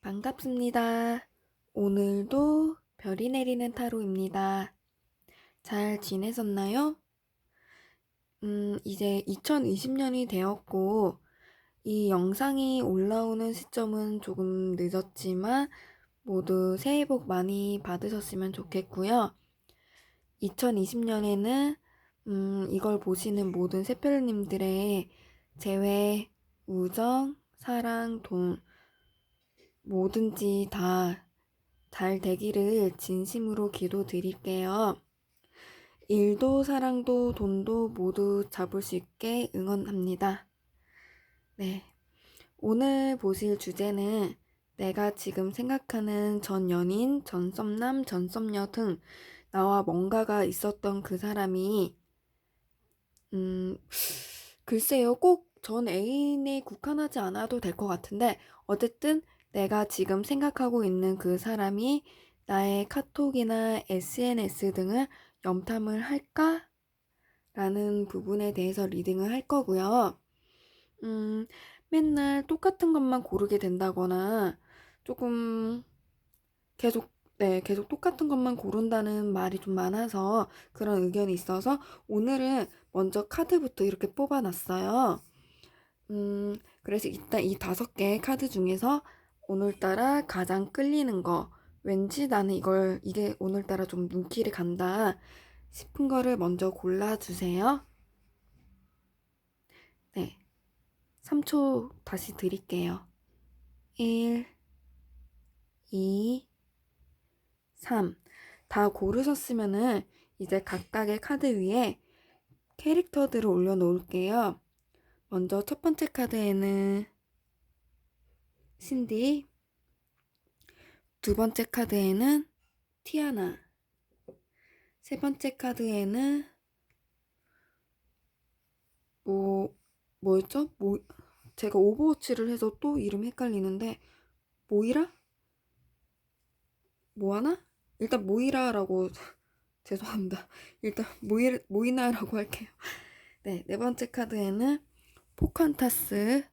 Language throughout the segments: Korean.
반갑습니다. 오늘도 별이 내리는 타로입니다. 잘 지내셨나요? 이제 2020년이 되었고, 이 영상이 올라오는 시점은 조금 늦었지만, 모두 새해 복 많이 받으셨으면 좋겠고요. 2020년에는, 이걸 보시는 모든 새별님들의 재회, 우정, 사랑, 돈, 뭐든지 다 잘 되기를 진심으로 기도드릴게요. 일도 사랑도 돈도 모두 잡을 수 있게 응원합니다. 네. 오늘 보실 주제는 내가 지금 생각하는 전 연인, 전 썸남, 전 썸녀 등 나와 뭔가가 있었던 그 사람이 글쎄요, 꼭 전 애인에 국한하지 않아도 될 것 같은데 어쨌든 내가 지금 생각하고 있는 그 사람이 나의 카톡이나 SNS 등을 염탐을 할까? 라는 부분에 대해서 리딩을 할 거고요. 맨날 똑같은 것만 고르게 된다거나 조금 계속 똑같은 것만 고른다는 말이 좀 많아서 그런 의견이 있어서 오늘은 먼저 카드부터 이렇게 뽑아놨어요. 그래서 일단 이 5개의 카드 중에서 오늘따라 가장 끌리는 거, 왠지 나는 이게 오늘따라 좀 눈길이 간다 싶은 거를 먼저 골라주세요. 네. 3초 다시 드릴게요. 1, 2, 3. 다 고르셨으면은 이제 각각의 카드 위에 캐릭터들을 올려놓을게요. 먼저 첫 번째 카드에는 신디, 두 번째 카드에는 티아나, 세 번째 카드에는 뭐였죠? 제가 오버워치를 해서 또 이름 헷갈리는데 모이라? 뭐하나? 일단 모이라라고 죄송합니다. 일단 모이나라고 할게요. 네, 네 번째 카드에는 포칸타스.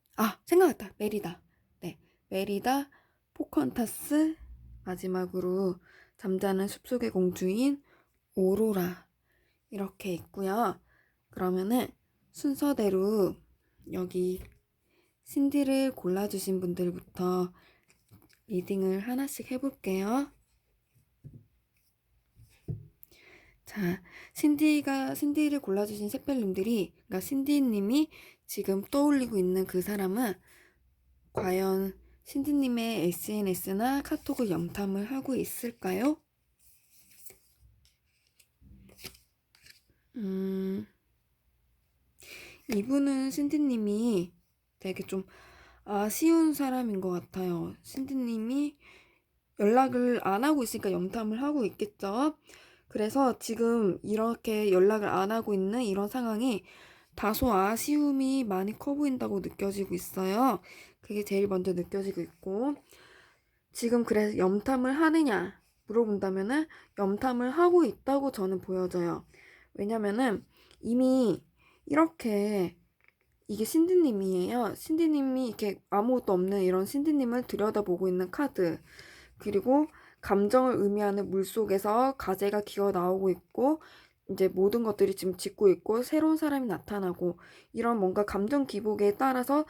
생각났다. 메리다. 네, 메리다, 포칸타스. 마지막으로 잠자는 숲속의 공주인 오로라. 이렇게 있고요. 그러면은 순서대로 여기 신디를 골라주신 분들부터 리딩을 하나씩 해볼게요. 자, 신디를 골라주신 색별님들이, 그러니까 신디님이 지금 떠올리고 있는 그 사람은 과연 신디님의 SNS나 카톡을 염탐을 하고 있을까요? 이분은 신디님이 되게 좀 아쉬운 사람인 것 같아요. 신디님이 연락을 안 하고 있으니까 염탐을 하고 있겠죠. 그래서 지금 이렇게 연락을 안 하고 있는 이런 상황이 다소 아쉬움이 많이 커 보인다고 느껴지고 있어요. 그게 제일 먼저 느껴지고 있고, 지금 그래서 염탐을 하느냐 물어본다면은 염탐을 하고 있다고 저는 보여져요. 왜냐면은 이미 이렇게 이게 신디님이에요. 신디님이 이렇게 아무것도 없는 이런 신디님을 들여다보고 있는 카드. 그리고 감정을 의미하는 물속에서 가재가 기어 나오고 있고 이제 모든 것들이 지금 짓고 있고 새로운 사람이 나타나고 이런 뭔가 감정 기복에 따라서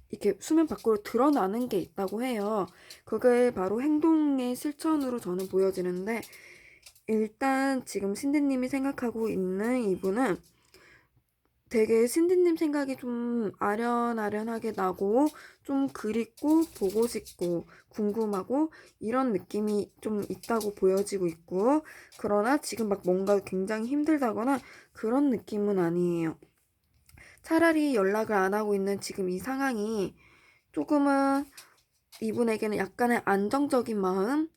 이렇게 수면 밖으로 드러나는 게 있다고 해요. 그게 바로 행동의 실천으로 저는 보여지는데 일단 지금 신디님이 생각하고 있는 이분은 되게 신디님 생각이 좀 아련아련하게 나고 좀 그립고 보고 싶고 궁금하고 이런 느낌이 좀 있다고 보여지고 있고 그러나 지금 막 뭔가 굉장히 힘들다거나 그런 느낌은 아니에요. 차라리 연락을 안 하고 있는 지금 이 상황이 조금은 이분에게는 약간의 안정적인 마음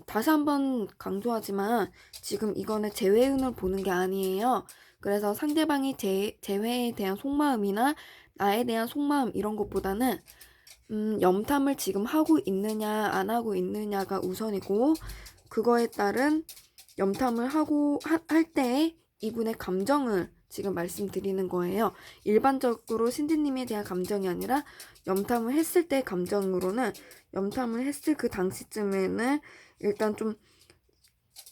다시 한번 강조하지만 지금 이거는 재회운을 보는 게 아니에요. 그래서 상대방이 재회에 대한 속마음이나 나에 대한 속마음 이런 것보다는 염탐을 지금 하고 있느냐 안 하고 있느냐가 우선이고 그거에 따른 염탐을 할 때에 이분의 감정을 지금 말씀드리는 거예요. 일반적으로 신디님에 대한 감정이 아니라 염탐을 했을 때 감정으로는 염탐을 했을 그 당시쯤에는 일단 좀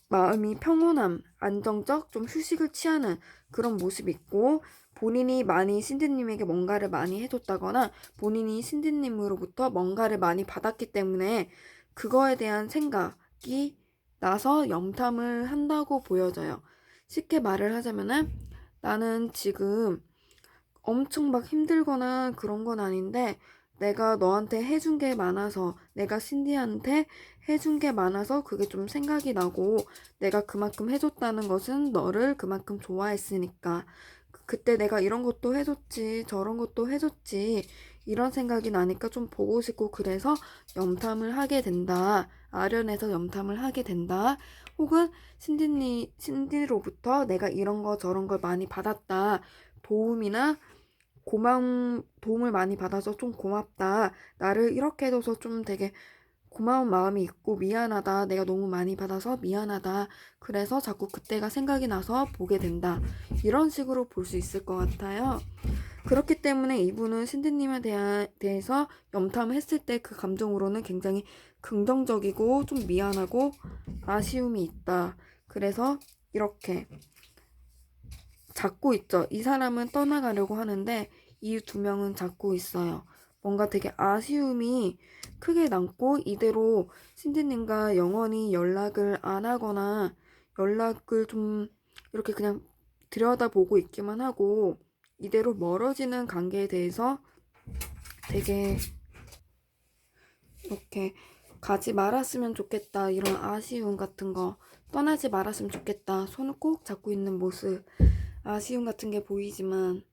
마음이 평온함, 안정적, 좀 휴식을 취하는 그런 모습이 있고 본인이 많이 신디님에게 뭔가를 많이 해줬다거나 본인이 신디님으로부터 뭔가를 많이 받았기 때문에 그거에 대한 생각이 나서 염탐을 한다고 보여져요. 쉽게 말을 하자면은 나는 지금 엄청 막 힘들거나 그런 건 아닌데 내가 너한테 해준 게 많아서 내가 신디한테 해준 게 많아서 그게 좀 생각이 나고 내가 그만큼 해줬다는 것은 너를 그만큼 좋아했으니까 그때 내가 이런 것도 해줬지 저런 것도 해줬지 이런 생각이 나니까 좀 보고 싶고 그래서 염탐을 하게 된다. 아련해서 염탐을 하게 된다. 혹은 신디로부터 내가 이런 거 저런 걸 많이 받았다. 도움이나 도움을 많이 받아서 좀 고맙다. 나를 이렇게 해줘서 좀 되게 고마운 마음이 있고 미안하다. 내가 너무 많이 받아서 미안하다. 그래서 자꾸 그때가 생각이 나서 보게 된다. 이런 식으로 볼 수 있을 것 같아요. 그렇기 때문에 이분은 신디님에 대해서 염탐을 했을 때 그 감정으로는 굉장히 긍정적이고 좀 미안하고 아쉬움이 있다. 그래서 이렇게 잡고 있죠. 이 사람은 떠나가려고 하는데 이 두 명은 잡고 있어요. 뭔가 되게 아쉬움이 크게 남고 이대로 신디님과 영원히 연락을 안 하거나 연락을 좀 이렇게 그냥 들여다보고 있기만 하고 이대로 멀어지는 관계에 대해서 되게 이렇게 가지 말았으면 좋겠다 이런 아쉬움 같은 거 떠나지 말았으면 좋겠다 손을 꼭 잡고 있는 모습 아쉬움 같은 게 보이지만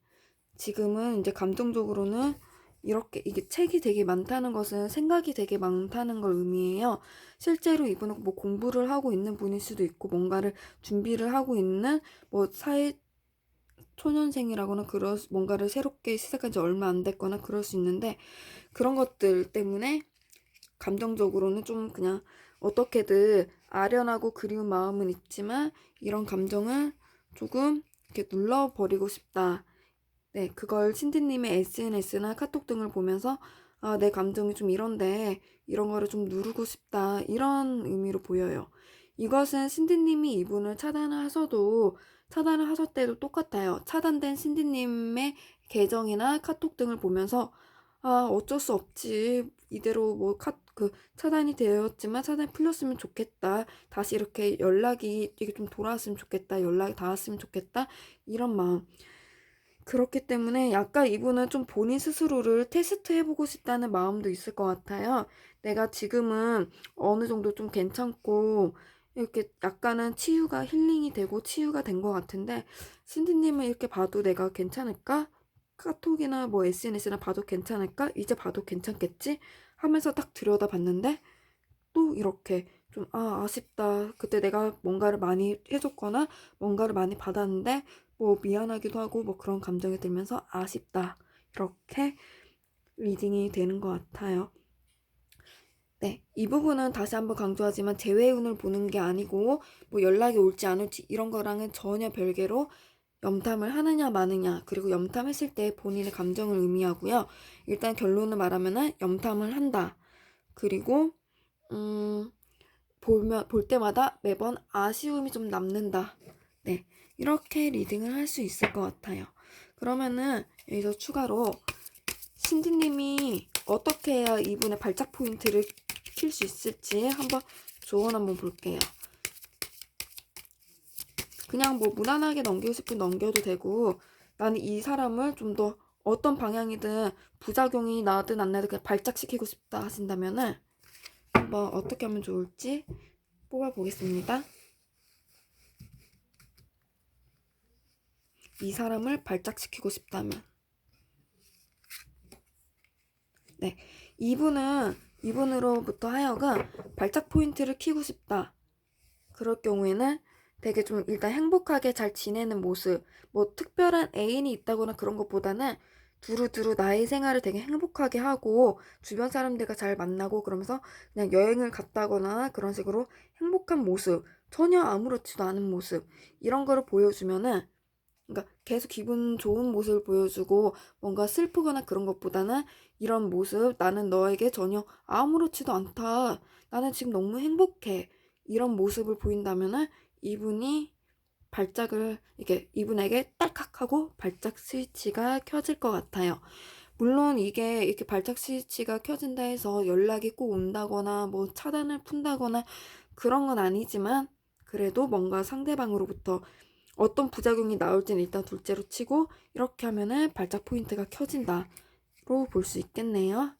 지금은 이제 감정적으로는 이렇게 이게 책이 되게 많다는 것은 생각이 되게 많다는 걸 의미해요. 실제로 이분은 뭐 공부를 하고 있는 분일 수도 있고 뭔가를 준비를 하고 있는 뭐 사회 초년생이라거나 그런 뭔가를 새롭게 시작한 지 얼마 안 됐거나 그럴 수 있는데 그런 것들 때문에 감정적으로는 좀 그냥 어떻게든 아련하고 그리운 마음은 있지만 이런 감정을 조금 이렇게 눌러버리고 싶다. 네, 그걸 신디님의 SNS나 카톡 등을 보면서 아, 내 감정이 좀 이런데 이런 거를 좀 누르고 싶다. 이런 의미로 보여요. 이것은 신디님이 이분을 차단을 하셨대도 똑같아요. 차단된 신디님의 계정이나 카톡 등을 보면서 아, 어쩔 수 없지. 이대로 뭐 차단이 되었지만 차단이 풀렸으면 좋겠다. 다시 이렇게 연락이 이게 좀 돌아왔으면 좋겠다. 연락이 닿았으면 좋겠다. 이런 마음. 그렇기 때문에 약간 이분은 좀 본인 스스로를 테스트 해보고 싶다는 마음도 있을 것 같아요. 내가 지금은 어느 정도 좀 괜찮고 이렇게 약간은 치유가 힐링이 되고 치유가 된 것 같은데 신디님은 이렇게 봐도 내가 괜찮을까? 카톡이나 뭐 SNS나 봐도 괜찮을까? 이제 봐도 괜찮겠지? 하면서 딱 들여다봤는데 또 이렇게 좀 아쉽다. 그때 내가 뭔가를 많이 해줬거나 뭔가를 많이 받았는데 뭐 미안하기도 하고 뭐 그런 감정이 들면서 아쉽다. 이렇게 리딩이 되는 것 같아요. 네, 이 부분은 다시 한번 강조하지만 재회운을 보는 게 아니고 뭐 연락이 올지 안 올지 이런 거랑은 전혀 별개로 염탐을 하느냐 마느냐 그리고 염탐했을 때 본인의 감정을 의미하고요. 일단 결론을 말하면은 염탐을 한다. 그리고 볼 때마다 매번 아쉬움이 좀 남는다. 네, 이렇게 리딩을 할 수 있을 것 같아요. 그러면은 여기서 추가로 신디님이 어떻게 해야 이분의 발작 포인트를 킬 수 있을지 한번 조언 한번 볼게요. 그냥 뭐 무난하게 넘기고 싶으면 넘겨도 되고 나는 이 사람을 좀 더 어떤 방향이든 부작용이 나든 안 나든 그냥 발작시키고 싶다 하신다면은 한번 어떻게 하면 좋을지 뽑아보겠습니다. 이 사람을 발작시키고 싶다면 네, 이분으로부터 하여금 발작 포인트를 키고 싶다. 그럴 경우에는 되게 좀 일단 행복하게 잘 지내는 모습, 뭐 특별한 애인이 있다거나 그런 것보다는 두루두루 나의 생활을 되게 행복하게 하고 주변 사람들과 잘 만나고 그러면서 그냥 여행을 갔다거나 그런 식으로 행복한 모습, 전혀 아무렇지도 않은 모습 이런 거를 보여주면은 그러니까 계속 기분 좋은 모습을 보여주고 뭔가 슬프거나 그런 것보다는 이런 모습, 나는 너에게 전혀 아무렇지도 않다. 나는 지금 너무 행복해. 이런 모습을 보인다면은 이분이 발작을 이게 이분에게 딸칵 하고 발작 스위치가 켜질 것 같아요. 물론 이게 이렇게 발작 스위치가 켜진다 해서 연락이 꼭 온다거나 뭐 차단을 푼다거나 그런 건 아니지만 그래도 뭔가 상대방으로부터 어떤 부작용이 나올지는 일단 둘째로 치고 이렇게 하면은 발작 포인트가 켜진다로 볼 수 있겠네요.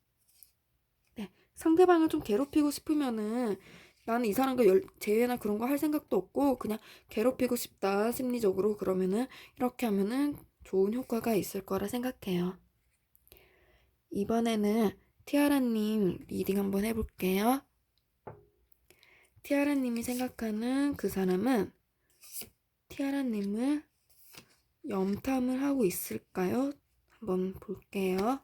네, 상대방을 좀 괴롭히고 싶으면은 나는 이 사람과 재회나 그런 거 할 생각도 없고 그냥 괴롭히고 싶다 심리적으로 그러면은 이렇게 하면은 좋은 효과가 있을 거라 생각해요. 이번에는 티아라님 리딩 한번 해볼게요. 티아라님이 생각하는 그 사람은 티아라님을 염탐을 하고 있을까요? 한번 볼게요.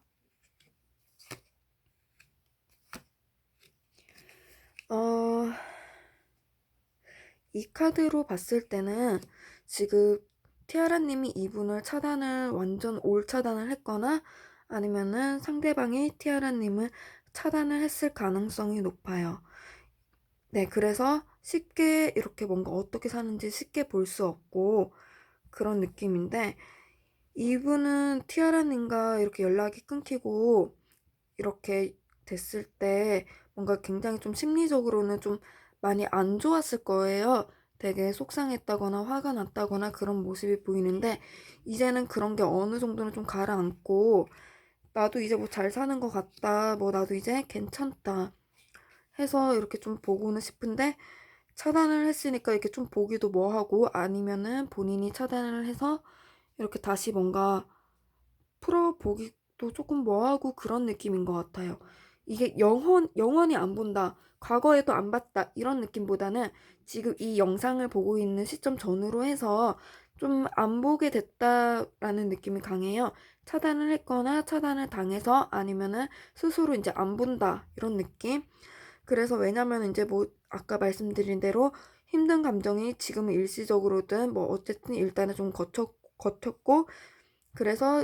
이 카드로 봤을 때는 지금 티아라님이 이분을 차단을 완전 올 차단을 했거나 아니면은 상대방이 티아라님을 차단을 했을 가능성이 높아요. 네, 그래서 쉽게 이렇게 뭔가 어떻게 사는지 쉽게 볼 수 없고 그런 느낌인데 이분은 티아라님과 이렇게 연락이 끊기고 이렇게 됐을 때 뭔가 굉장히 좀 심리적으로는 좀 많이 안 좋았을 거예요. 되게 속상했다거나 화가 났다거나 그런 모습이 보이는데 이제는 그런 게 어느 정도는 좀 가라앉고 나도 이제 뭐 잘 사는 것 같다. 뭐 나도 이제 괜찮다. 해서 이렇게 좀 보고는 싶은데 차단을 했으니까 이렇게 좀 보기도 뭐하고 아니면은 본인이 차단을 해서 이렇게 다시 뭔가 풀어보기도 조금 뭐하고 그런 느낌인 것 같아요. 이게 영원히 안 본다. 과거에도 안 봤다. 이런 느낌보다는 지금 이 영상을 보고 있는 시점 전후로 해서 좀 안 보게 됐다라는 느낌이 강해요. 차단을 했거나 차단을 당해서 아니면은 스스로 이제 안 본다. 이런 느낌. 그래서 왜냐면 이제 뭐 아까 말씀드린 대로 힘든 감정이 지금은 일시적으로든 뭐 어쨌든 일단은 좀 거쳤고 그래서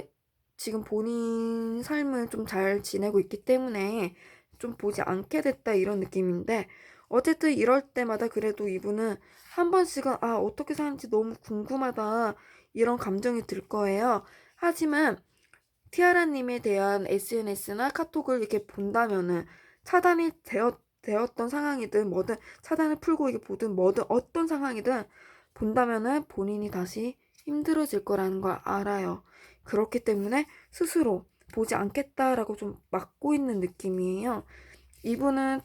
지금 본인 삶을 좀 잘 지내고 있기 때문에 좀 보지 않게 됐다 이런 느낌인데 어쨌든 이럴 때마다 그래도 이분은 한 번씩은 아 어떻게 사는지 너무 궁금하다 이런 감정이 들 거예요. 하지만 티아라님에 대한 SNS나 카톡을 이렇게 본다면은 차단이 되었던 상황이든 뭐든 차단을 풀고 이게 보든 뭐든 어떤 상황이든 본다면은 본인이 다시 힘들어질 거라는 걸 알아요. 그렇기 때문에 스스로 보지 않겠다라고 좀 막고 있는 느낌이에요. 이분은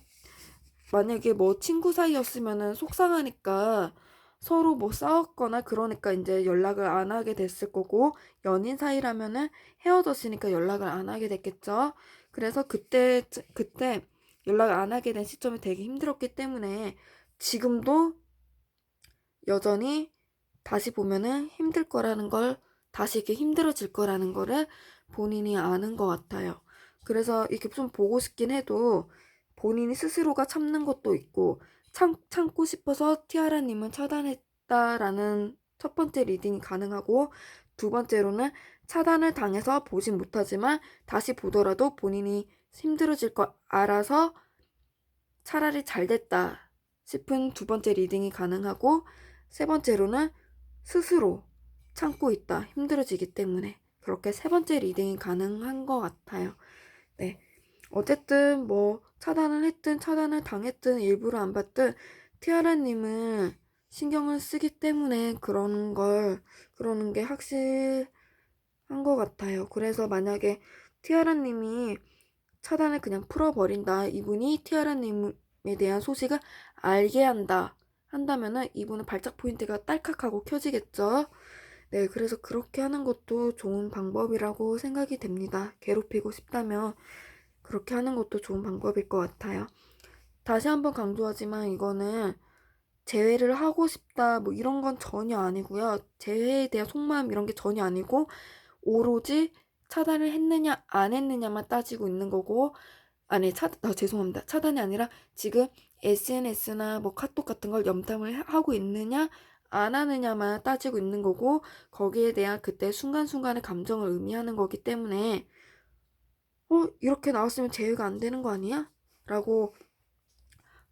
만약에 뭐 친구 사이였으면은 속상하니까 서로 뭐 싸웠거나 그러니까 이제 연락을 안 하게 됐을 거고 연인 사이라면은 헤어졌으니까 연락을 안 하게 됐겠죠. 그래서 그때 연락을 안 하게 된 시점이 되게 힘들었기 때문에 지금도 여전히 다시 보면은 힘들 거라는 걸 다시 이렇게 힘들어질 거라는 거를 본인이 아는 것 같아요. 그래서 이렇게 좀 보고 싶긴 해도 본인이 스스로가 참는 것도 있고 참고 싶어서 티아라님은 차단했다라는 첫 번째 리딩이 가능하고 두 번째로는 차단을 당해서 보진 못하지만 다시 보더라도 본인이 힘들어질 거 알아서 차라리 잘 됐다 싶은 두 번째 리딩이 가능하고 세 번째로는 스스로 참고 있다. 힘들어지기 때문에. 그렇게 세 번째 리딩이 가능한 것 같아요. 네. 어쨌든 뭐 차단을 했든 차단을 당했든 일부러 안 받든 티아라님은 신경을 쓰기 때문에 그러는 게 확실한 것 같아요. 그래서 만약에 티아라님이 차단을 그냥 풀어버린다. 이분이 티아라님에 대한 소식을 알게 한다면은 이분은 발작 포인트가 딸칵하고 켜지겠죠. 네, 그래서 그렇게 하는 것도 좋은 방법이라고 생각이 됩니다. 괴롭히고 싶다면 그렇게 하는 것도 좋은 방법일 것 같아요. 다시 한번 강조하지만 이거는 재회를 하고 싶다 뭐 이런 건 전혀 아니고요. 재회에 대한 속마음 이런 게 전혀 아니고 오로지 차단을 했느냐 안 했느냐만 따지고 있는 거고 아니 죄송합니다. 차단이 아니라 지금 SNS나 뭐 카톡 같은 걸 염탐을 하고 있느냐 안 하느냐만 따지고 있는 거고 거기에 대한 그때 순간순간의 감정을 의미하는 거기 때문에 이렇게 나왔으면 제외가 안 되는 거 아니야? 라고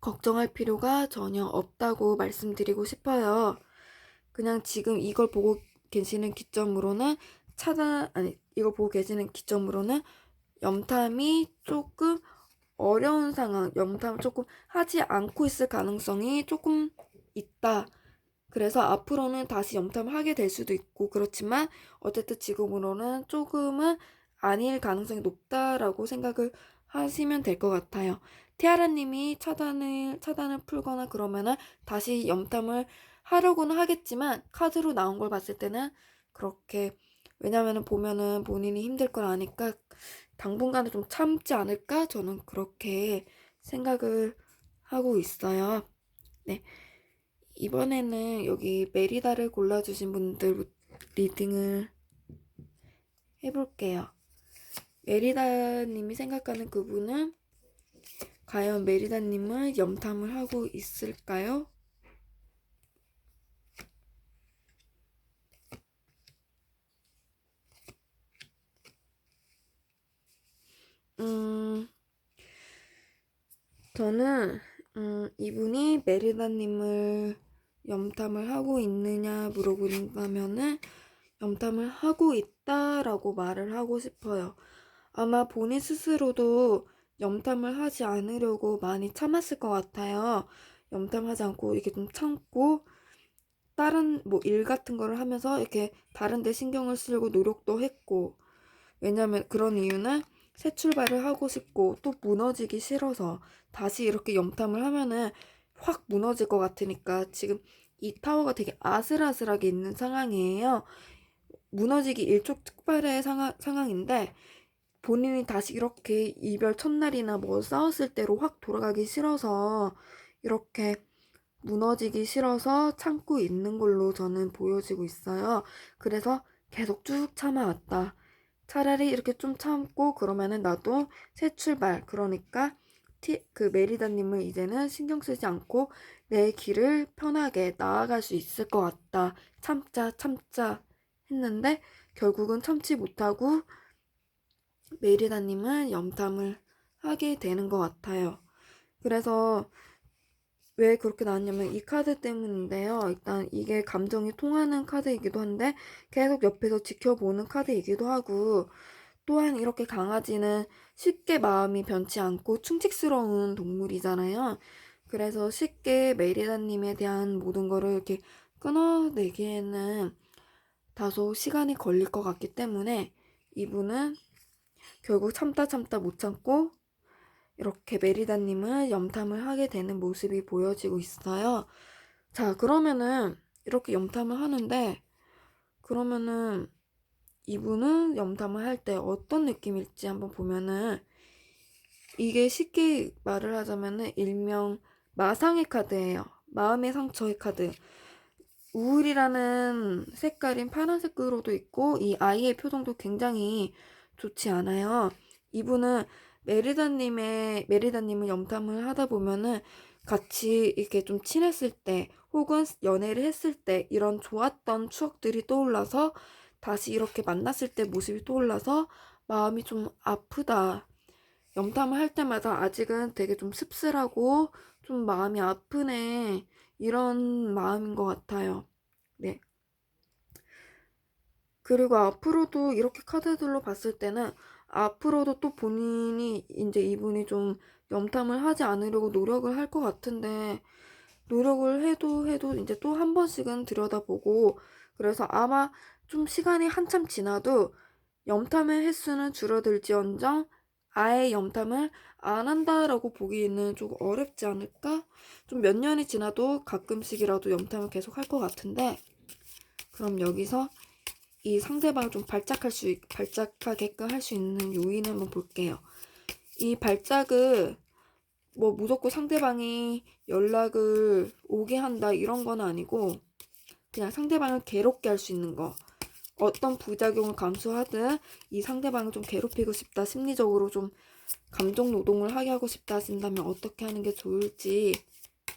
걱정할 필요가 전혀 없다고 말씀드리고 싶어요. 그냥 지금 이걸 보고 계시는 기점으로는 이걸 보고 계시는 기점으로는 염탐이 조금 어려운 상황, 염탐을 조금 하지 않고 있을 가능성이 조금 있다. 그래서 앞으로는 다시 염탐을 하게 될 수도 있고 그렇지만 어쨌든 지금으로는 조금은 아닐 가능성이 높다라고 생각을 하시면 될 것 같아요. 티아라님이 차단을 풀거나 그러면은 다시 염탐을 하려고는 하겠지만 카드로 나온 걸 봤을 때는 그렇게 왜냐면은 보면은 본인이 힘들 걸 아니까 당분간은 좀 참지 않을까? 저는 그렇게 생각을 하고 있어요. 네. 이번에는 여기 메리다를 골라주신 분들 리딩을 해볼게요. 메리다님이 생각하는 그분은 과연 메리다님은 염탐을 하고 있을까요? 저는 이분이 메리다님을 염탐을 하고 있느냐 물어본다면은 염탐을 하고 있다라고 말을 하고 싶어요. 아마 본인 스스로도 염탐을 하지 않으려고 많이 참았을 것 같아요. 염탐하지 않고 이렇게 좀 참고 다른 뭐 일 같은 거를 하면서 이렇게 다른 데 신경을 쓰려고 노력도 했고 왜냐면 그런 이유는 새 출발을 하고 싶고 또 무너지기 싫어서 다시 이렇게 염탐을 하면은 확 무너질 것 같으니까 지금 이 타워가 되게 아슬아슬하게 있는 상황이에요. 무너지기 일촉즉발의 상황인데 본인이 다시 이렇게 이별 첫날이나 뭐 싸웠을 때로 확 돌아가기 싫어서 이렇게 무너지기 싫어서 참고 있는 걸로 저는 보여지고 있어요. 그래서 계속 쭉 참아왔다. 차라리 이렇게 좀 참고 그러면은 나도 새 출발. 그러니까 그 메리다님을 이제는 신경 쓰지 않고 내 길을 편하게 나아갈 수 있을 것 같다. 참자 했는데 결국은 참지 못하고 메리다님은 염탐을 하게 되는 것 같아요. 그래서 왜 그렇게 나왔냐면 이 카드 때문인데요. 일단 이게 감정이 통하는 카드이기도 한데 계속 옆에서 지켜보는 카드이기도 하고 또한 이렇게 강아지는 쉽게 마음이 변치 않고 충직스러운 동물이잖아요. 그래서 쉽게 메리다님에 대한 모든 거를 이렇게 끊어내기에는 다소 시간이 걸릴 것 같기 때문에 이분은 결국 참다 못 참고 이렇게 메리다님을 염탐을 하게 되는 모습이 보여지고 있어요. 자, 그러면은 이렇게 염탐을 하는데 그러면은 이분은 염탐을 할 때 어떤 느낌일지 한번 보면은 이게 쉽게 말을 하자면은 일명 마상의 카드예요. 마음의 상처의 카드. 우울이라는 색깔인 파란색으로도 있고 이 아이의 표정도 굉장히 좋지 않아요. 이분은 메리다님을 염탐을 하다 보면은 같이 이렇게 좀 친했을 때 혹은 연애를 했을 때 이런 좋았던 추억들이 떠올라서 다시 이렇게 만났을 때 모습이 떠올라서 마음이 좀 아프다. 염탐을 할 때마다 아직은 되게 좀 씁쓸하고 좀 마음이 아프네. 이런 마음인 것 같아요. 네. 그리고 앞으로도 이렇게 카드들로 봤을 때는 앞으로도 또 본인이 이제 이분이 좀 염탐을 하지 않으려고 노력을 할 것 같은데 노력을 해도 이제 또 한 번씩은 들여다보고 그래서 아마 좀 시간이 한참 지나도 염탐의 횟수는 줄어들지언정 아예 염탐을 안 한다라고 보기에는 조금 어렵지 않을까? 좀 몇 년이 지나도 가끔씩이라도 염탐을 계속 할 것 같은데 그럼 여기서 이 상대방을 좀 발작하게끔 할 수 있는 요인을 한번 볼게요. 이 발작을 뭐 무조건 상대방이 연락을 오게 한다 이런 건 아니고 그냥 상대방을 괴롭게 할 수 있는 거. 어떤 부작용을 감수하든 이 상대방을 좀 괴롭히고 싶다, 심리적으로 좀 감정 노동을 하게 하고 싶다 하신다면 어떻게 하는 게 좋을지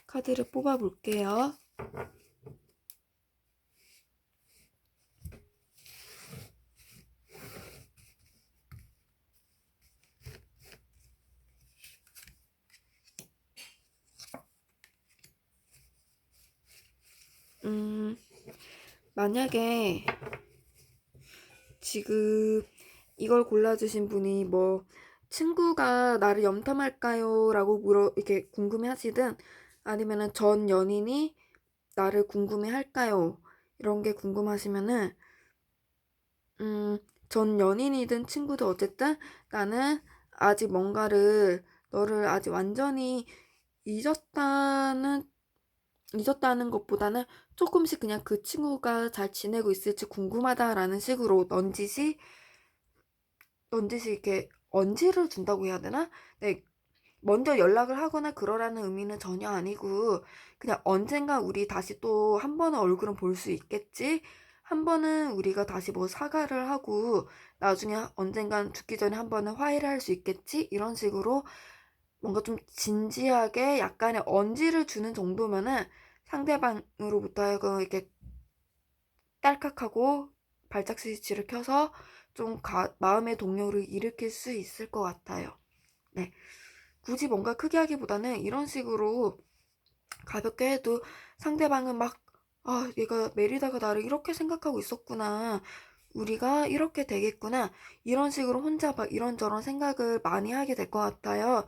카드를 뽑아 볼게요. 만약에 지금 이걸 골라주신 분이 뭐 친구가 나를 염탐할까요? 라고 이렇게 궁금해 하시든 아니면은 전 연인이 나를 궁금해 할까요? 이런 게 궁금하시면은 전 연인이든 친구든 어쨌든 나는 아직 너를 아직 완전히 잊었다는 잊었다는 것보다는 조금씩 그냥 그 친구가 잘 지내고 있을지 궁금하다라는 식으로 넌지시 이렇게 언지를 준다고 해야 되나? 네, 먼저 연락을 하거나 그러라는 의미는 전혀 아니고 그냥 언젠가 우리 다시 또 한 번은 얼굴은 볼 수 있겠지? 한 번은 우리가 다시 뭐 사과를 하고 나중에 언젠간 죽기 전에 한 번은 화해를 할 수 있겠지? 이런 식으로 뭔가 좀 진지하게 약간의 언지를 주는 정도면은 상대방으로부터 하여금 이렇게 딸깍하고 발작 스위치를 켜서 좀 마음의 동요를 일으킬 수 있을 것 같아요. 네. 굳이 뭔가 크게 하기보다는 이런 식으로 가볍게 해도 상대방은 얘가 메리다가 나를 이렇게 생각하고 있었구나. 우리가 이렇게 되겠구나. 이런 식으로 혼자 막 이런저런 생각을 많이 하게 될 것 같아요.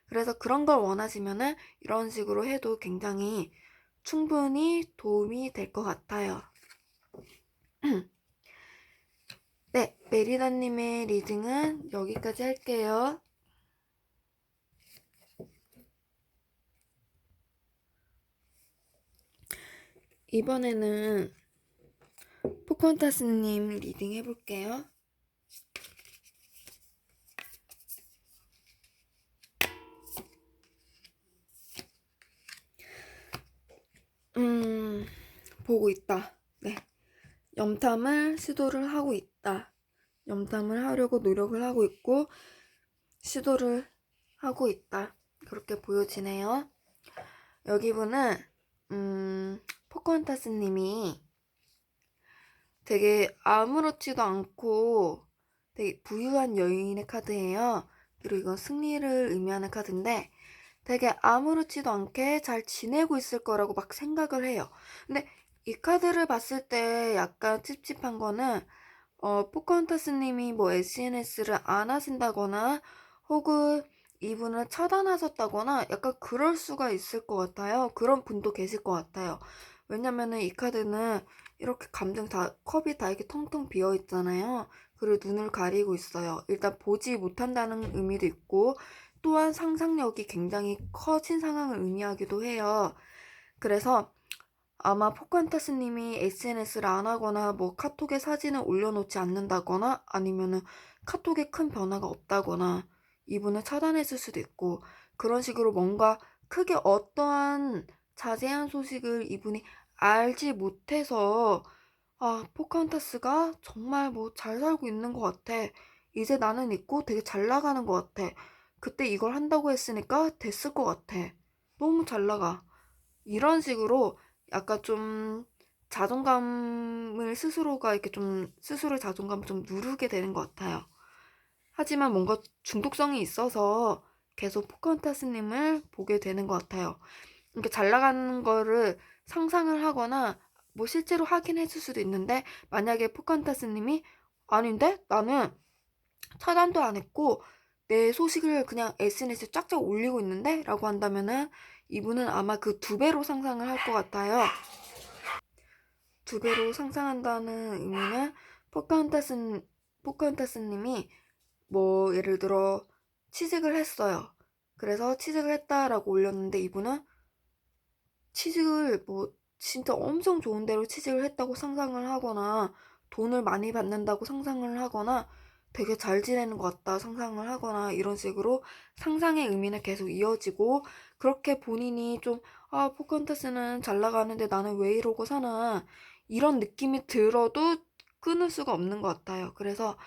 그래서 그런 걸 원하시면은 이런 식으로 해도 굉장히 충분히 도움이 될 것 같아요. 네, 메리다님의 리딩은 여기까지 할게요. 이번에는 포컨타스님 리딩 해볼게요. 보고 있다. 네. 염탐을 시도를 하고 있다. 염탐을 하려고 노력을 하고 있고, 시도를 하고 있다. 그렇게 보여지네요. 여기 분은, 포컨타스님이 되게 아무렇지도 않고 되게 부유한 여인의 카드예요. 그리고 이건 승리를 의미하는 카드인데 되게 아무렇지도 않게 잘 지내고 있을 거라고 막 생각을 해요. 근데 이 카드를 봤을 때 약간 찝찝한 거는 포카헌터스님이 뭐 SNS를 안 하신다거나 혹은 이분을 차단하셨다거나 약간 그럴 수가 있을 것 같아요. 그런 분도 계실 것 같아요. 왜냐면은 이 카드는 이렇게 컵이 다 이렇게 텅텅 비어 있잖아요. 그리고 눈을 가리고 있어요. 일단 보지 못한다는 의미도 있고 또한 상상력이 굉장히 커진 상황을 의미하기도 해요. 그래서 아마 포칸타스님이 SNS를 안 하거나 뭐 카톡에 사진을 올려놓지 않는다거나 아니면은 카톡에 큰 변화가 없다거나 이분을 차단했을 수도 있고 그런 식으로 뭔가 크게 어떠한 자세한 소식을 이분이 알지 못해서 포칸타스가 정말 뭐 잘 살고 있는 것 같아. 이제 나는 있고 되게 잘 나가는 것 같아. 그때 이걸 한다고 했으니까 됐을 것 같아. 너무 잘 나가. 이런 식으로 약간 좀 자존감을 스스로가 이렇게 좀 스스로의 자존감을 좀 누르게 되는 것 같아요. 하지만 뭔가 중독성이 있어서 계속 포카헌타스님을 보게 되는 것 같아요. 이렇게 잘 나가는 거를 상상을 하거나 뭐 실제로 확인해 줄 수도 있는데 만약에 포카헌타스님이 아닌데 나는 차단도 안 했고 내 소식을 그냥 SNS에 쫙쫙 올리고 있는데? 라고 한다면은 이분은 아마 그 두 배로 상상을 할 것 같아요. 두 배로 상상한다는 의미는 포카헌타스님이 뭐 예를 들어 취직을 했어요. 그래서 취직을 했다라고 올렸는데 이분은 취직을 뭐 진짜 엄청 좋은 데로 취직을 했다고 상상을 하거나 돈을 많이 받는다고 상상을 하거나 되게 잘 지내는 것 같다 상상을 하거나 이런 식으로 상상의 의미는 계속 이어지고 그렇게 본인이 좀 포컨테스는 잘 나가는데 나는 왜 이러고 사나 이런 느낌이 들어도 끊을 수가 없는 것 같아요. 그래서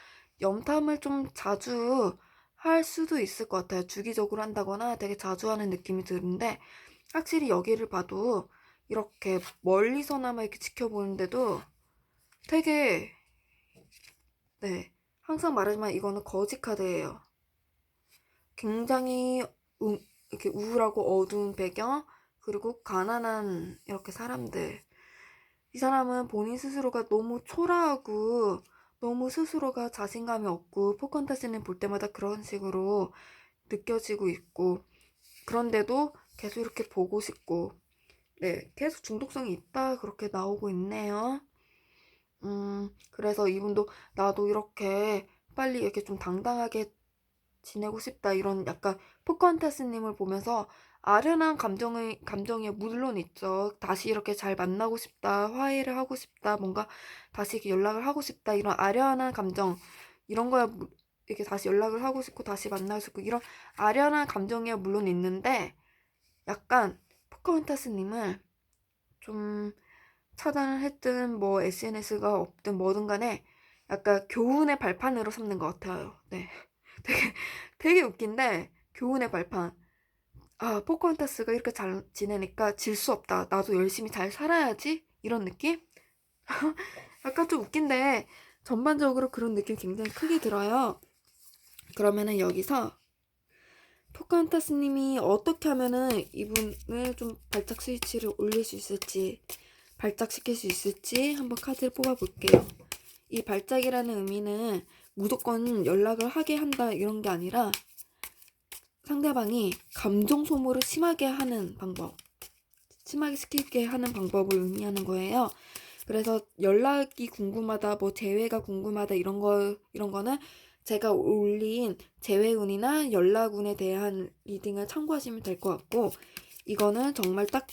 염탐을 좀 자주 할 수도 있을 것 같아요. 주기적으로 한다거나 되게 자주 하는 느낌이 드는데 확실히 여기를 봐도 이렇게 멀리서나마 이렇게 지켜보는데도 되게 네 항상 말하지만 이거는 거지 카드예요. 굉장히 이렇게 우울하고 어두운 배경 그리고 가난한 이렇게 사람들 이 사람은 본인 스스로가 너무 초라하고 너무 스스로가 자신감이 없고 포컨타스님 볼 때마다 그런 식으로 느껴지고 있고 그런데도 계속 이렇게 보고 싶고 네, 계속 중독성이 있다 그렇게 나오고 있네요. 그래서 이분도 나도 이렇게 빨리 이렇게 좀 당당하게 지내고 싶다 이런 약간 포컨타스님을 보면서 아련한 감정이 물론 있죠. 다시 이렇게 잘 만나고 싶다, 화해를 하고 싶다, 뭔가 다시 이렇게 연락을 하고 싶다 이런 아련한 감정 이런 거야 이렇게 다시 연락을 하고 싶고 다시 만나고 싶고 이런 아련한 감정이야 물론 있는데 약간 포커헌터스님을 좀 차단을 했든 뭐 SNS가 없든 뭐든 간에 약간 교훈의 발판으로 삼는 것 같아요. 네. 되게, 되게 웃긴데 교훈의 발판. 아, 포커헌터스가 이렇게 잘 지내니까 질 수 없다. 나도 열심히 잘 살아야지. 이런 느낌? 약간 좀 웃긴데 전반적으로 그런 느낌 굉장히 크게 들어요. 그러면은 여기서 포카헌터스님이 어떻게 하면은 이분을 좀 발작 스위치를 올릴 수 있을지 발작시킬 수 있을지 한번 카드를 뽑아볼게요. 이 발작이라는 의미는 무조건 연락을 하게 한다 이런 게 아니라 상대방이 감정 소모를 심하게 하는 방법 심하게 시키게 하는 방법을 의미하는 거예요. 그래서 연락이 궁금하다, 뭐 재회가 궁금하다 이런 거는 제가 올린 재회운이나 연락운에 대한 리딩을 참고하시면 될 것 같고 이거는 정말 딱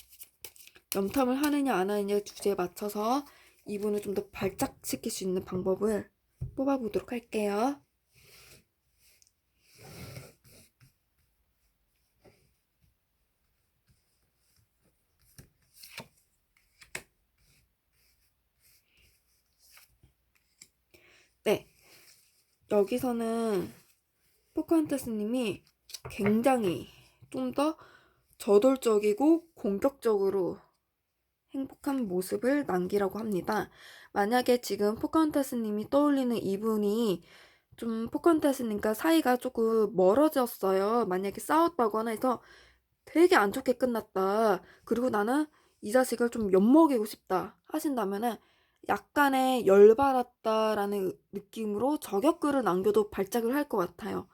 염탐을 하느냐 안 하느냐 주제에 맞춰서 이분을 좀 더 발작시킬 수 있는 방법을 뽑아보도록 할게요. 네, 여기서는 포카헌터스님이 굉장히 좀 더 저돌적이고 공격적으로 행복한 모습을 남기라고 합니다. 만약에 지금 포카헌터스님이 떠올리는 이분이 좀 포카헌터스님과 사이가 조금 멀어졌어요. 만약에 싸웠다거나 해서 되게 안 좋게 끝났다. 그리고 나는 이 자식을 좀 엿먹이고 싶다 하신다면은 약간의 열받았다라는 느낌으로 저격글을 남겨도 발작을 할 것 같아요.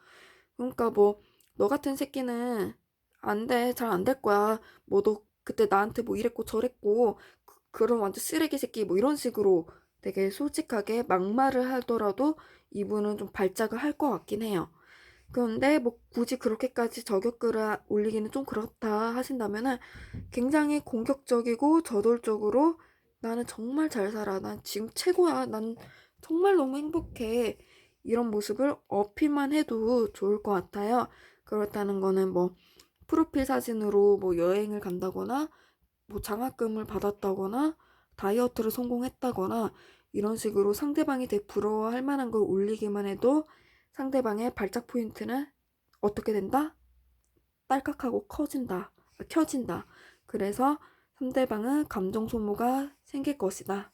그러니까 뭐 너 같은 새끼는 안 돼. 잘 안 될 거야. 뭐 너 그때 나한테 뭐 이랬고 저랬고 그런 완전 쓰레기 새끼 뭐 이런 식으로 되게 솔직하게 막말을 하더라도 이분은 좀 발작을 할 것 같긴 해요. 그런데 뭐 굳이 그렇게까지 저격글을 올리기는 좀 그렇다 하신다면은 굉장히 공격적이고 저돌적으로 나는 정말 잘 살아. 난 지금 최고야. 난 정말 너무 행복해. 이런 모습을 어필만 해도 좋을 것 같아요. 그렇다는 거는 뭐 프로필 사진으로 뭐 여행을 간다거나 뭐 장학금을 받았다거나 다이어트를 성공했다거나 이런 식으로 상대방이 되게 부러워할 만한 걸 올리기만 해도 상대방의 발작 포인트는 어떻게 된다? 딸깍하고 켜진다. 그래서 상대방은 감정 소모가 생길 것이다.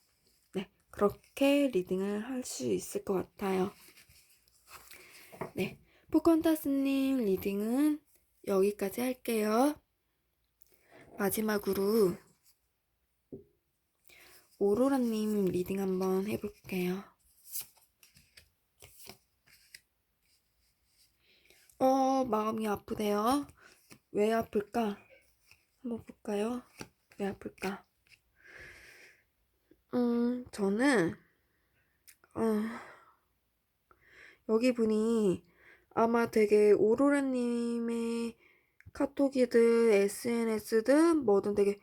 네, 그렇게 리딩을 할 수 있을 것 같아요. 네, 포컨타스님 리딩은 여기까지 할게요. 마지막으로 오로라님 리딩 한번 해볼게요. 마음이 아프대요. 왜 아플까? 한번 볼까요? 왜 아플까? 저는, 어, 여기 분이 아마 되게 오로라님의 카톡이든 SNS든 뭐든 되게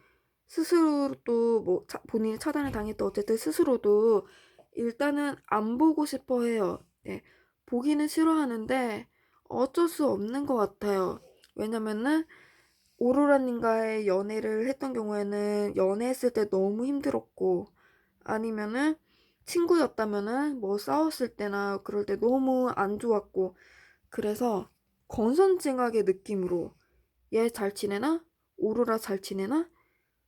스스로도 뭐 본인이 차단을 당했던 어쨌든 스스로도 일단은 안 보고 싶어 해요. 네, 보기는 싫어하는데 어쩔 수 없는 것 같아요. 왜냐면은 오로라님과의 연애를 했던 경우에는 연애했을 때 너무 힘들었고 아니면은 친구였다면은 뭐 싸웠을 때나 그럴 때 너무 안 좋았고 그래서 권선징악의 느낌으로 얘 잘 지내나? 오로라 잘 지내나?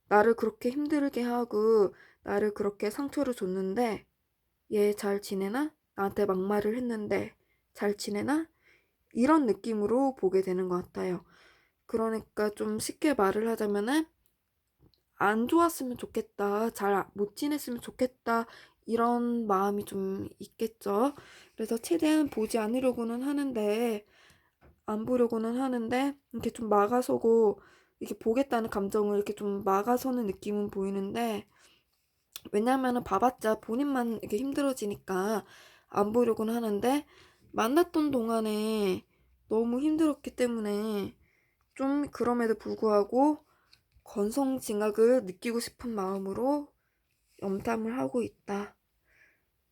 나를 그렇게 힘들게 하고 나를 그렇게 상처를 줬는데 얘 잘 지내나? 나한테 막말을 했는데 잘 지내나? 이런 느낌으로 보게 되는 것 같아요. 그러니까 좀 쉽게 말을 하자면은 안 좋았으면 좋겠다, 잘 못 지냈으면 좋겠다, 이런 마음이 좀 있겠죠. 그래서 최대한 보지 않으려고는 하는데, 안 보려고는 하는데, 이렇게 좀 막아서고, 이렇게 보겠다는 감정을 이렇게 좀 막아서는 느낌은 보이는데, 왜냐면은 봐봤자 본인만 이렇게 힘들어지니까 안 보려고는 하는데, 만났던 동안에 너무 힘들었기 때문에 좀 그럼에도 불구하고 건성징악을 느끼고 싶은 마음으로 염탐을 하고 있다.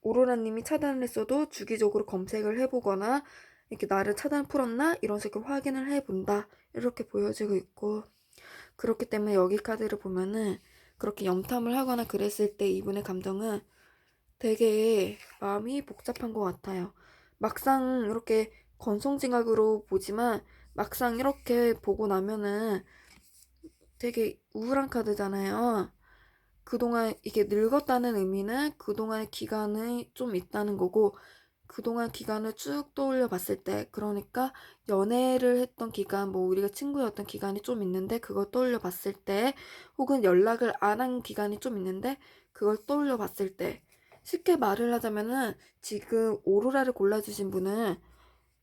오로라님이 차단을 했어도 주기적으로 검색을 해보거나 이렇게 나를 차단 풀었나 이런 식으로 확인을 해본다, 이렇게 보여지고 있고, 그렇기 때문에 여기 카드를 보면은 그렇게 염탐을 하거나 그랬을 때 이분의 감정은 되게 마음이 복잡한 것 같아요. 막상 이렇게 건성징악으로 보지만 막상 이렇게 보고 나면은 되게 우울한 카드잖아요. 그동안 이게 늙었다는 의미는 그동안의 기간이 좀 있다는 거고, 그동안 기간을 쭉 떠올려 봤을 때, 그러니까 연애를 했던 기간, 뭐 우리가 친구였던 기간이 좀 있는데 그걸 떠올려 봤을 때, 혹은 연락을 안 한 기간이 좀 있는데 그걸 떠올려 봤을 때, 쉽게 말을 하자면은 지금 오로라를 골라주신 분은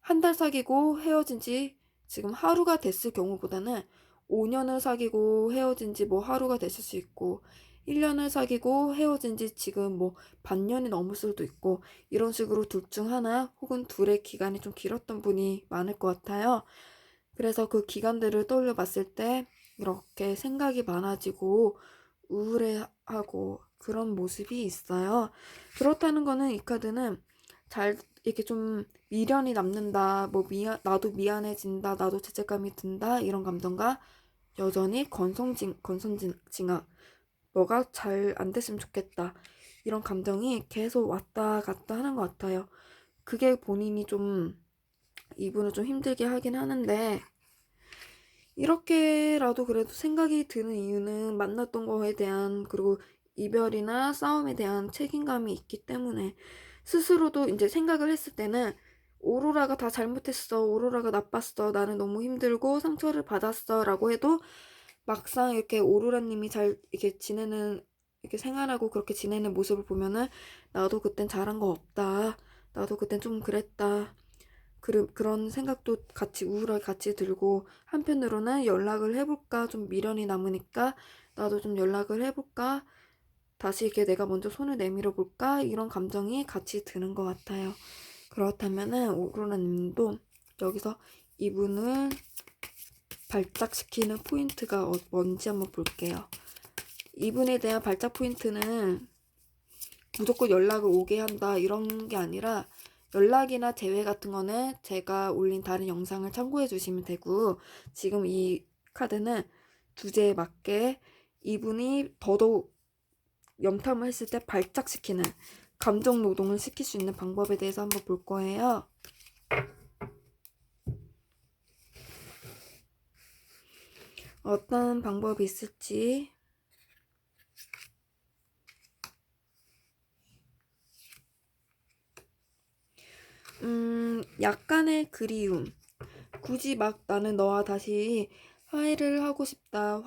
한 달 사귀고 헤어진 지 지금 하루가 됐을 경우보다는 5년을 사귀고 헤어진 지 뭐 하루가 됐을 수 있고, 1년을 사귀고 헤어진 지 지금 뭐 반년이 넘을 수도 있고, 이런 식으로 둘 중 하나 혹은 둘의 기간이 좀 길었던 분이 많을 것 같아요. 그래서 그 기간들을 떠올려 봤을 때 이렇게 생각이 많아지고 우울해하고 그런 모습이 있어요. 그렇다는 거는 이 카드는 잘 이렇게 좀 미련이 남는다, 뭐 나도 미안해진다, 나도 죄책감이 든다, 이런 감정과 여전히 건성징악, 뭐가 잘 안 됐으면 좋겠다, 이런 감정이 계속 왔다 갔다 하는 것 같아요. 그게 본인이 좀 이분을 좀 힘들게 하긴 하는데, 이렇게라도 그래도 생각이 드는 이유는 만났던 거에 대한, 그리고 이별이나 싸움에 대한 책임감이 있기 때문에, 스스로도 이제 생각을 했을 때는 오로라가 다 잘못했어, 오로라가 나빴어, 나는 너무 힘들고 상처를 받았어 라고 해도, 막상 이렇게 오로라님이 잘 이렇게 지내는, 이렇게 생활하고 그렇게 지내는 모습을 보면은 나도 그땐 잘한 거 없다, 나도 그땐 좀 그랬다, 그런 생각도 같이 우울하게 같이 들고, 한편으로는 연락을 해볼까, 좀 미련이 남으니까 나도 좀 연락을 해볼까, 다시 이렇게 내가 먼저 손을 내밀어 볼까, 이런 감정이 같이 드는 것 같아요. 그렇다면은 오로라님도 여기서 이분을 발작시키는 포인트가 뭔지 한번 볼게요. 이분에 대한 발작 포인트는 무조건 연락을 오게 한다 이런 게 아니라, 연락이나 재회 같은 거는 제가 올린 다른 영상을 참고해 주시면 되고, 지금 이 카드는 주제에 맞게 이분이 더더욱 염탐을 했을 때 발작시키는, 감정 노동을 시킬 수 있는 방법에 대해서 한번 볼 거예요. 어떤 방법이 있을지. 약간의 그리움. 굳이 막 나는 너와 다시 화해를 하고 싶다,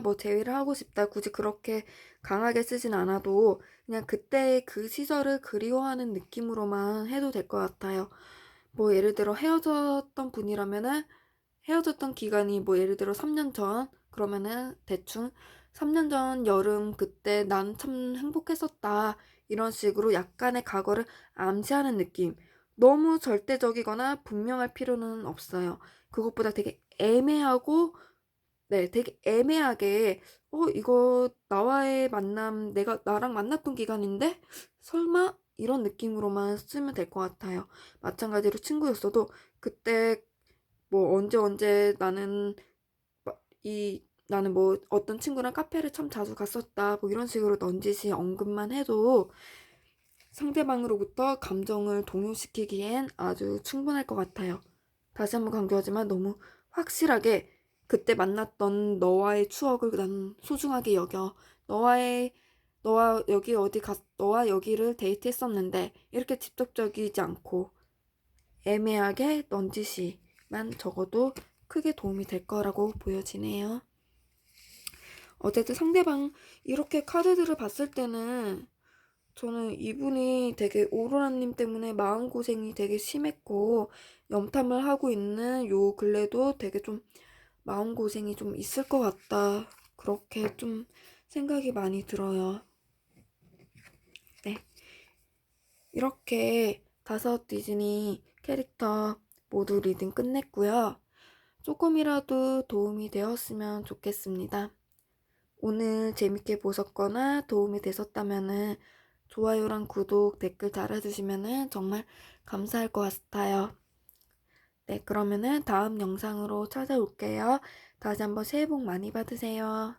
뭐 재회를 하고 싶다, 굳이 그렇게 강하게 쓰진 않아도 그냥 그때 그 시절을 그리워하는 느낌으로만 해도 될 것 같아요. 뭐 예를 들어 헤어졌던 분이라면은, 헤어졌던 기간이 뭐 예를 들어 3년 전, 그러면은 대충 3년 전 여름 그때 난 참 행복했었다, 이런 식으로 약간의 과거를 암시하는 느낌. 너무 절대적이거나 분명할 필요는 없어요. 그것보다 되게 애매하고, 네, 되게 애매하게, 이거 나와의 만남, 내가 나랑 만났던 기간인데 설마, 이런 느낌으로만 쓰면 될 것 같아요. 마찬가지로 친구였어도 그때 뭐 언제 나는 뭐 어떤 친구랑 카페를 참 자주 갔었다, 뭐 이런 식으로 넌지시 언급만 해도 상대방으로부터 감정을 동요시키기엔 아주 충분할 것 같아요. 다시 한번 강조하지만 너무 확실하게 그때 만났던 너와의 추억을 난 소중하게 여겨. 너와의 너와 여기 어디 갔 너와 여기를 데이트했었는데, 이렇게 직접적이지 않고 애매하게 넌지시만 적어도 크게 도움이 될 거라고 보여지네요. 어쨌든 상대방 이렇게 카드들을 봤을 때는 저는 이분이 되게 오로라님 때문에 마음고생이 되게 심했고 염탐을 하고 있는 요 근래도 되게 좀 마음고생이 좀 있을 것 같다. 그렇게 좀 생각이 많이 들어요. 네. 이렇게 다섯 디즈니 캐릭터 모두 리딩 끝냈고요. 조금이라도 도움이 되었으면 좋겠습니다. 오늘 재밌게 보셨거나 도움이 되셨다면은 좋아요랑 구독, 댓글 달아주시면은 정말 감사할 것 같아요. 네, 그러면은 다음 영상으로 찾아올게요. 다시 한번 새해 복 많이 받으세요.